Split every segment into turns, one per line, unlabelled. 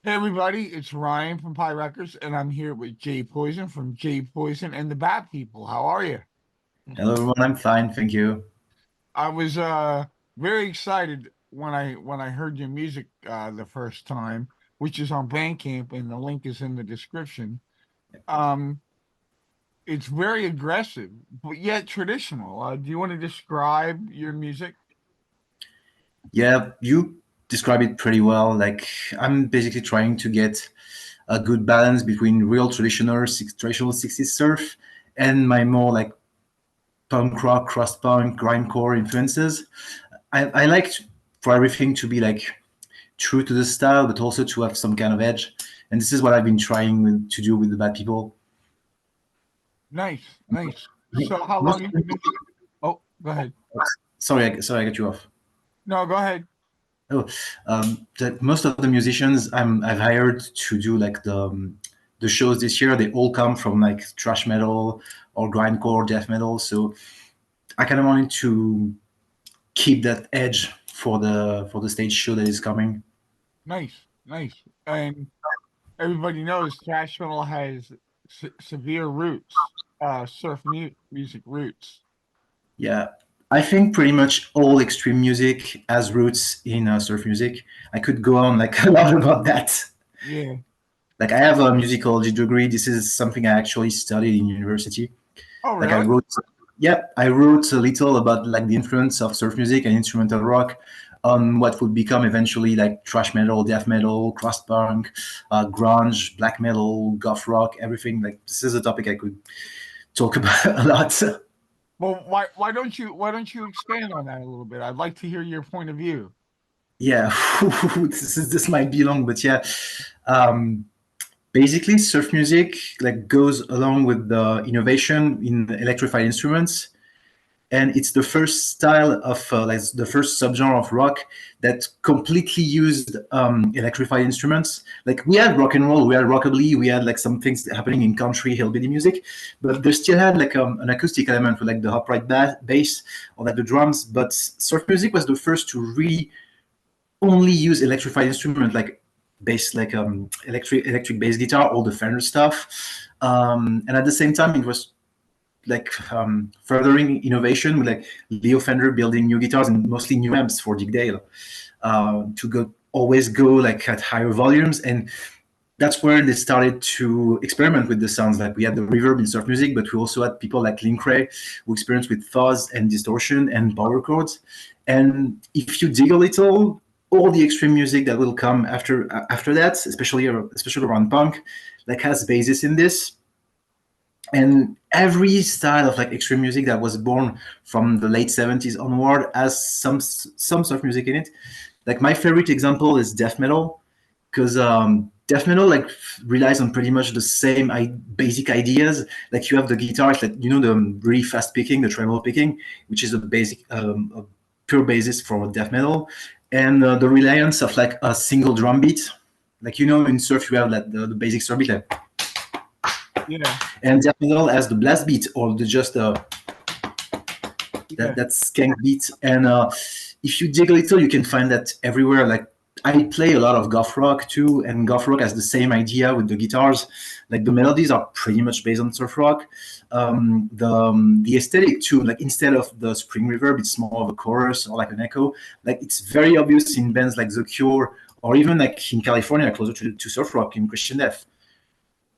Hey everybody, it's Ryan from Pie Records, and I'm here with Jay Poison from Jay Poison and the Bat People. How are you?
Hello everyone, I'm fine, thank you.
I was very excited when I heard your music the first time, which is on Bandcamp, and the link is in the description. Um, it's very aggressive, but yet traditional. Do you want to describe your music?
Yeah, you describe it pretty well. Like I'm basically trying to get a good balance between real traditional 60s surf and my more like punk rock, crust punk, grindcore influences. I like for everything to be like true to the style, but also to have some kind of edge. And this is what I've been to do with the Bad People.
Nice, nice. So how long have you been? Oh, go ahead.
Sorry, I got you off.
No, go ahead.
Oh, most of the musicians I've hired to do like the shows this year, they all come from like thrash metal or grindcore, death metal. So I kind of wanted to keep that edge for the stage show that is coming.
Nice, nice. And everybody knows thrash metal has severe roots, music roots.
Yeah, I think pretty much all extreme music has roots in surf music. I could go on like a lot about that.
Yeah.
Like I have a musicology degree. This is something I actually studied in university.
Oh,
Like I
really?
wrote, yeah, I wrote a little about like the influence of surf music and instrumental rock on what would become eventually like thrash metal, death metal, crust punk, grunge, black metal, goth rock, everything. Like this is a topic I could talk about a lot.
Well, why don't you expand on that a little bit? I'd like to hear your point of view.
Yeah, this might be long, but yeah. Um, Basically, surf music like goes along with the innovation in electrified instruments, and it's the first style of like the first subgenre of rock that completely used electrified instruments. Like we had rock and roll, we had rockabilly, we had like some things happening in country hillbilly music, but they still had like an acoustic element with like the upright bass or like the drums. But surf music was the first to really only use electrified instrument like bass, like electric bass guitar, all the Fender stuff, and at the same time it was like furthering innovation with like Leo Fender building new guitars and mostly new amps for Dick Dale to go like at higher volumes. And that's where they started to experiment with the sounds. Like we had the reverb in surf music, but we also had people like Link Ray who experienced with fuzz and distortion and power chords. And if you dig a little, all the extreme music that will come after that, especially around punk, like has basis in this. And every style of like extreme music that was born from the late 70s onward has some surf music in it. Like my favorite example is death metal, because death metal like relies on pretty much the same basic ideas. Like you have the guitar, like you know the really fast picking, the tremolo picking, which is a basic, a pure basis for death metal, and the reliance of like a single drum beat. Like you know in surf you have like the basic surf beat, like,
Yeah,
and death metal has the blast beat or the just
yeah,
that skank beat. And if you dig a little, you can find that everywhere. Like I play a lot of goth rock too, and goth rock has the same idea with the guitars. Like the melodies are pretty much based on surf rock. The aesthetic too. Like instead of the spring reverb, it's more of a chorus or like an echo. Like it's very obvious in bands like The Cure or even like in California, closer to surf rock in Christian Death.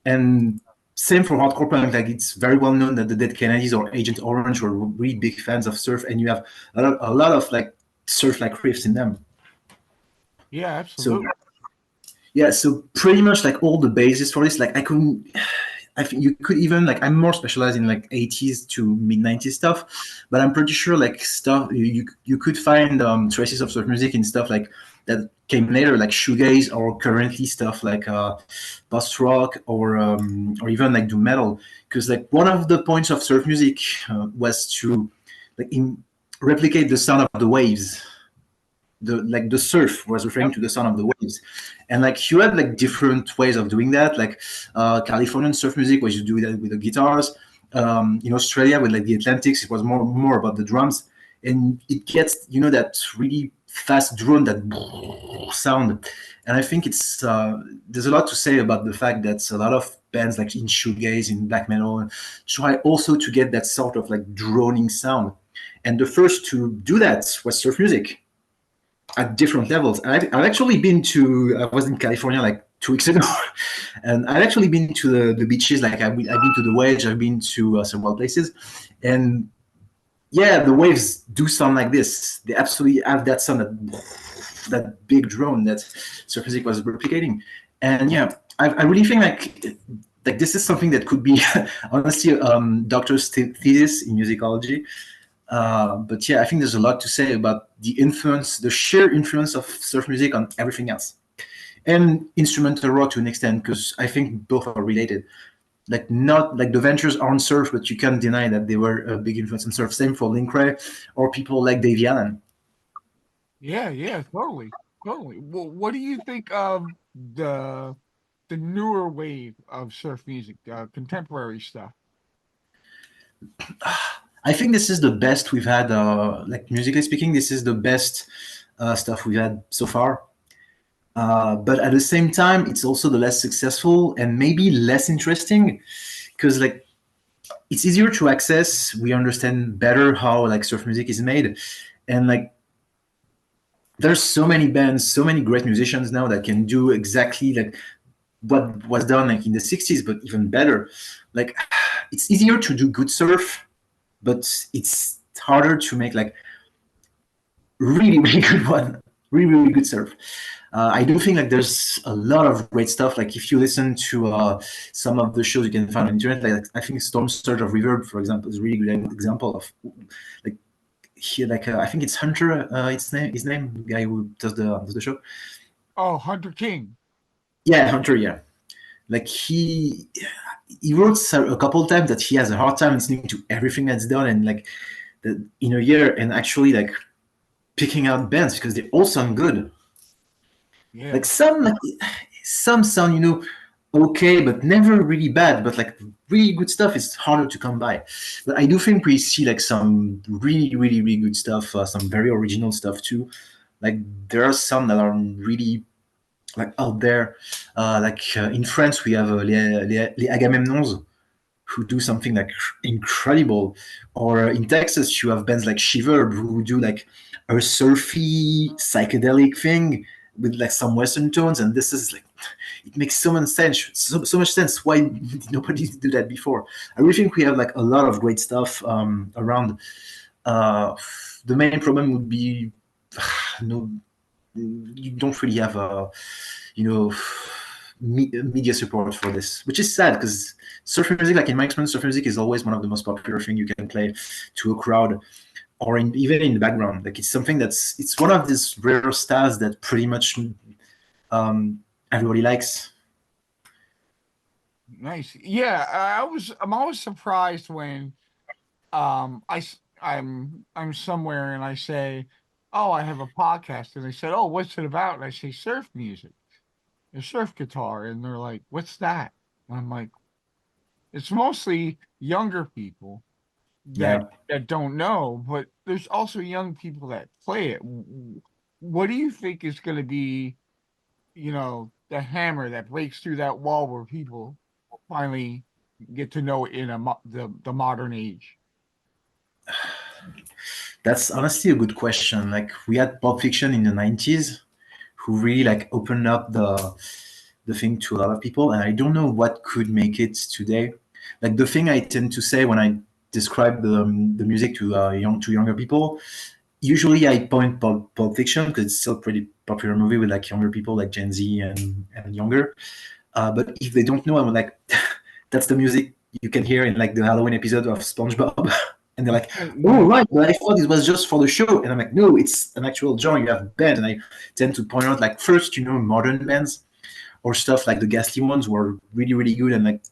And same for hardcore punk. Like it's very well known that the Dead Kennedys or Agent Orange were really big fans of surf, and you have a lot of like surf like riffs in them.
yeah,
So
absolutely.
yeah, so pretty much like all the bases for this, like I couldn't. I think you could even like I'm more specialized in like 80s to mid 90s stuff, but I'm pretty sure like stuff you could find traces of surf music in stuff like that came later, like shoegaze or currently stuff like post rock or even like doom metal. Because like one of the points of surf music was to like replicate the sound of the waves. The surf was referring
Yep.
to the sound of the waves, and like you had like different ways of doing that. Like Californian surf music was you do that with the guitars. In Australia with like the Atlantics, it was more about the drums, and it gets that really fast drone, that sound. And I think it's there's a lot to say about the fact that a lot of bands like in shoegaze, in black metal, try also to get that sort of like droning sound. And the first to do that was surf music at different levels. I've actually been to, I was in California like 2 weeks ago, and I've actually been to the beaches. Like I've been to the Wedge, I've been to several places, and yeah, the waves do sound like this. They absolutely have that sound, that big drone that surf music was replicating. And yeah, I really think like this is something that could be honestly doctor's thesis in musicology. But yeah, I think there's a lot to say about the influence, the sheer influence of surf music on everything else, and instrumental rock to an extent, because I think both are related. Like not like the Ventures aren't surf, but you can't deny that they were a big influence on surf. Same for Link Ray or people like Davey Allen.
Yeah, yeah, totally, totally. Well, what do you think of the newer wave of surf music, contemporary stuff?
I think this is the best we've had. Like musically speaking, this is the best stuff we've had so far. But at the same time, it's also the less successful and maybe less interesting, because like it's easier to access. We understand better how like surf music is made, and like there's so many bands, so many great musicians now that can do exactly like what was done like in the 60s, but even better. Like it's easier to do good surf, but it's harder to make like really really good one, really really good surf. I do think like there's a lot of great stuff. Like if you listen to some of the shows you can find on the internet, like I think Storm Surge of Reverb, for example, is a really good example of like here. Like I think it's Hunter, his name, the guy who does the show.
Oh, Hunter King.
Yeah, Hunter. Yeah, like he wrote a couple of times that he has a hard time listening to everything that's done, and like in a year, and actually like picking out bands because they all sound good.
Yeah.
Like some sound, okay, but never really bad. But like really good stuff is harder to come by. But I do think we see like some really, really, really good stuff, some very original stuff too. Like there are some that are really like out there. In France, we have les Agamemnons who do something like incredible. Or in Texas, you have bands like Shiver who do like a surfy psychedelic thing with like some Western tones, and this is like it makes so much sense. So much sense. Why did nobody do that before? I really think we have like a lot of great stuff around. The main problem would be no, you don't really have you know media support for this, which is sad because surf music, like in my experience, surf music is always one of the most popular thing you can play to a crowd, or even in the background. Like it's something it's one of these rare styles that pretty much everybody likes.
Nice. Yeah, I'm always surprised when I'm somewhere and I say, "Oh, I have a podcast." And they said, "Oh, what's it about?" And I say, "Surf music, a surf guitar." And they're like, "What's that?" And I'm like, "It's mostly younger people
Yeah.
that don't know, but there's also young people that play it." What do you think is going to be, the hammer that breaks through that wall where people finally get to know it in the modern age?
That's honestly a good question. Like we had Pulp Fiction in the 90s who really like opened up the thing to a lot of people, and I don't know what could make it today. Like the thing I tend to say when I describe the music to younger people, usually I point Pulp Fiction because it's still a pretty popular movie with like younger people, like Gen Z and younger. But if they don't know, I'm like, that's the music you can hear in like the Halloween episode of SpongeBob. And they're like, oh, right, but I thought it was just for the show. And I'm like, no, it's an actual genre. You have a band. And I tend to point out, like, first, modern bands or stuff like the Ghastly ones were really, really good and like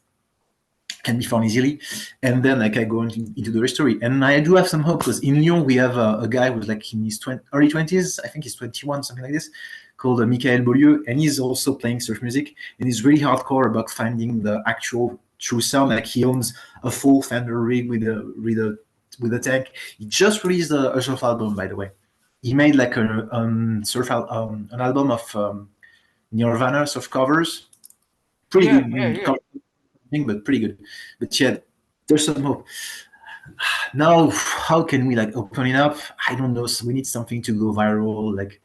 can be found easily. And then like I go into the history. And I do have some hope because in Lyon, we have a guy who's like in his early 20s. I think he's 21, something like this, called Michael Beaulieu. And he's also playing surf music. And he's really hardcore about finding the actual true sound. Like he owns a full Fender rig with a tank. He just released a surf album, by the way. he made like a an album of Nirvana surf covers. Pretty
Yeah,
good,
yeah, yeah,
but pretty good. But yeah, there's some hope. Now, how can we like open it up? I don't know. So we need something to go viral. Like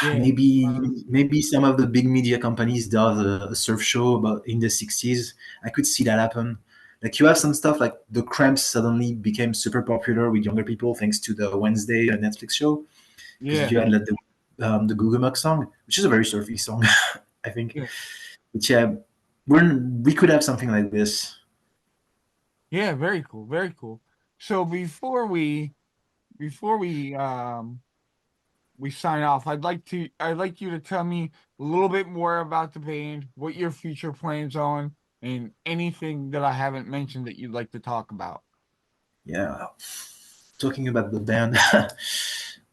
yeah.
maybe some of the big media companies does a surf show about in the 60s. I could see that happen. Like you have some stuff like the Cramps suddenly became super popular with younger people thanks to the Wednesday Netflix show because
Yeah,
you had like the Google Muck song, which is a very surfy song, I think.
yeah,
But yeah, we could have something like this.
yeah. Very cool, very cool. So before we sign off, I'd like you to tell me a little bit more about the band, what your future plans on, and anything that I haven't mentioned that you'd like to talk about.
Yeah, talking about the band.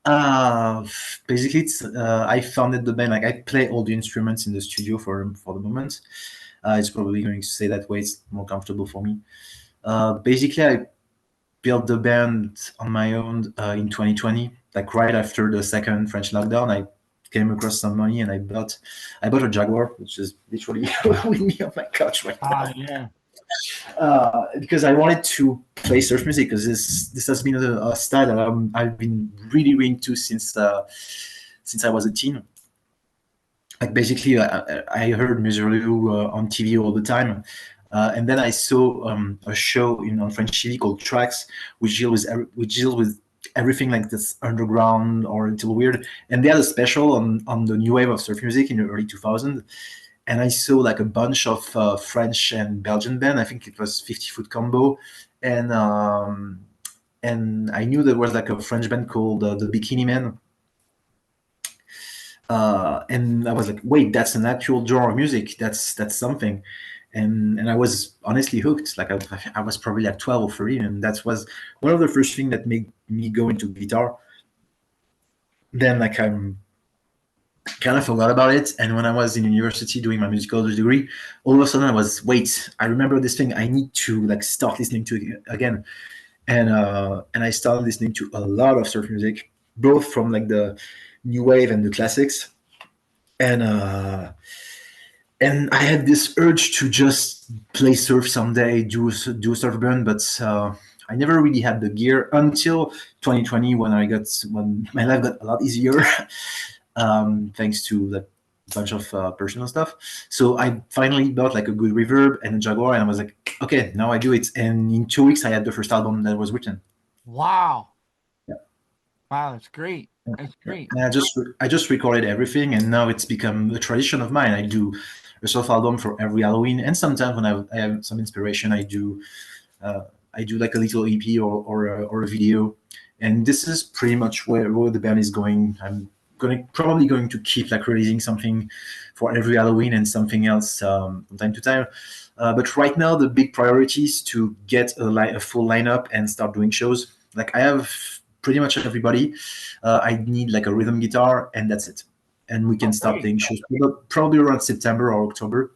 uh Basically I founded the band. Like I play all the instruments in the studio for the moment. It's probably going to stay that way. It's more comfortable for me. Basically I built the band on my own in 2020, like right after the second French lockdown. I came across some money and I bought a Jaguar, which is literally with me on my couch right
Ah,
now,
yeah.
because I wanted to play surf music because this has been a style that I've been really into since I was a teen. Like basically, I heard Musirlu on TV all the time, and then I saw a show on French TV called Tracks, which deals with everything like this underground or a little weird. And they had a special on the new wave of surf music in the early 2000s, and I saw like a bunch of French and Belgian band. I think it was 50 Foot Combo, and I knew there was like a French band called the Bikini Men. And I was like, wait, that's an actual genre of music. That's something. And I was honestly hooked. Like I was probably like 12 or 13, and that was one of the first things that made me go into guitar. Then like I'm kind of forgot about it. And when I was in university doing my musicology degree, all of a sudden I was, wait, I remember this thing. I need to like start listening to it again. And I started listening to a lot of surf music, both from like the new wave and the classics. And I had this urge to just play surf someday, do a surf burn, but I never really had the gear until 2020 when my life got a lot easier, thanks to a bunch of personal stuff. So I finally bought like a good reverb and a Jaguar, and I was like, okay, now I do it. And in 2 weeks, I had the first album that was written.
Wow.
Yeah.
Wow, that's great. That's
Yeah.
great.
And I just recorded everything, and now it's become a tradition of mine. I do a self album for every Halloween, and sometimes when I have some inspiration, uh, I do like a little EP or a video. And this is pretty much where the band is going. I'm probably going to keep like releasing something for every Halloween and something else from time to time. But right now, the big priority is to get a full lineup and start doing shows. Like I have pretty much everybody. I need like a rhythm guitar, and that's it. And we can
Oh,
start
great.
playing shows probably around September or October.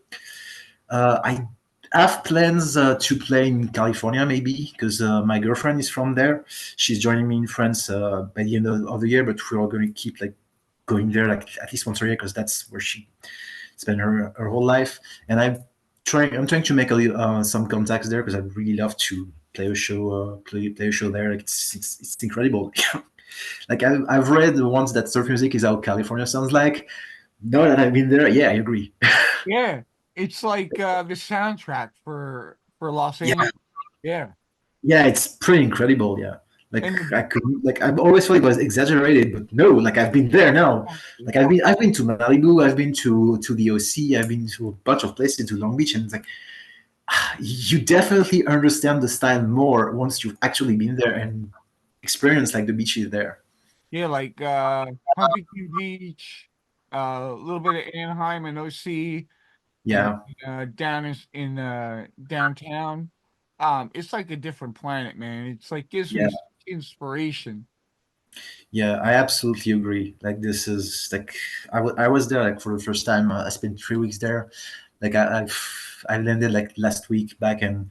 I have plans to play in California, maybe because my girlfriend is from there. She's joining me in France by the end of the year, but we are going to keep like going there like at least once a year because that's where she spent her whole life. And I'm trying to make some contacts there because I'd really love to play a show, play a show there. Like it's incredible. Like I've read once that surf music is how California sounds like. Now that I've been there, yeah, I agree.
Yeah. It's like the soundtrack for Los
Yeah,
Angeles. Yeah.
yeah, it's pretty incredible. Yeah, like
And
I could, like I've always thought it was exaggerated, but no, like I've been there now. Like I've been to Malibu, I've been to the OC, I've been to a bunch of places, to Long Beach, and it's like you definitely understand the style more once you've actually been there and experienced like the beaches there.
yeah, like Huntington Beach, a little bit of Anaheim and OC, and
Yeah,
down in downtown. It's like a different planet, man. It's like gives
yeah,
me inspiration.
yeah. I absolutely agree. Like this is like I was there like for the first time. I spent 3 weeks there. Like I landed like last week back, and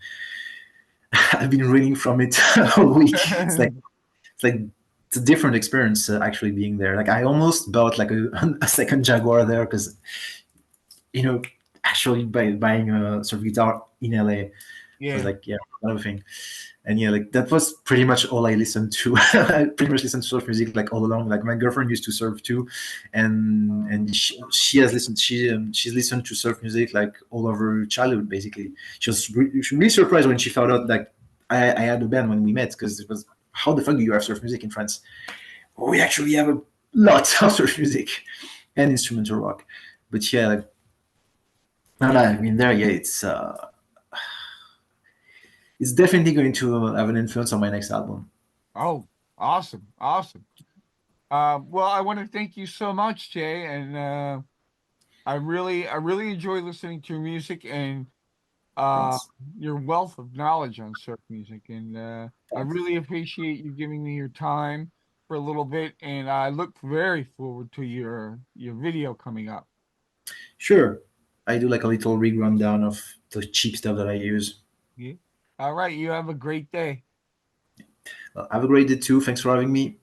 I've been reading from it all week. It's like it's a different experience actually being there. Like I almost bought like a second Jaguar there because actually buying a surf guitar in LA was
Yeah.
like another thing. And yeah, like that was pretty much all I listened to. I pretty much listened to surf music like all along. Like my girlfriend used to surf too, and she has listened. She's listened to surf music like all over her childhood. Basically, she was really surprised when she found out like I had a band when we met because it was how the fuck do you have surf music in France? We actually have a lot of surf music and instrumental rock. But yeah, like, no, I mean there, yeah, it's definitely going to have an influence on my next album.
Oh, awesome, awesome. Well, I want to thank you so much, Jay, and I really enjoy listening to your music and uh,
Thanks.
your wealth of knowledge on surf music, and I
Thanks.
really appreciate you giving me your time for a little bit, and I look very forward to your video coming up.
Sure. I do like a little rig rundown of the cheap stuff that I use.
Yeah. All right, you have a great day.
Well, have a great day too. Thanks for having me.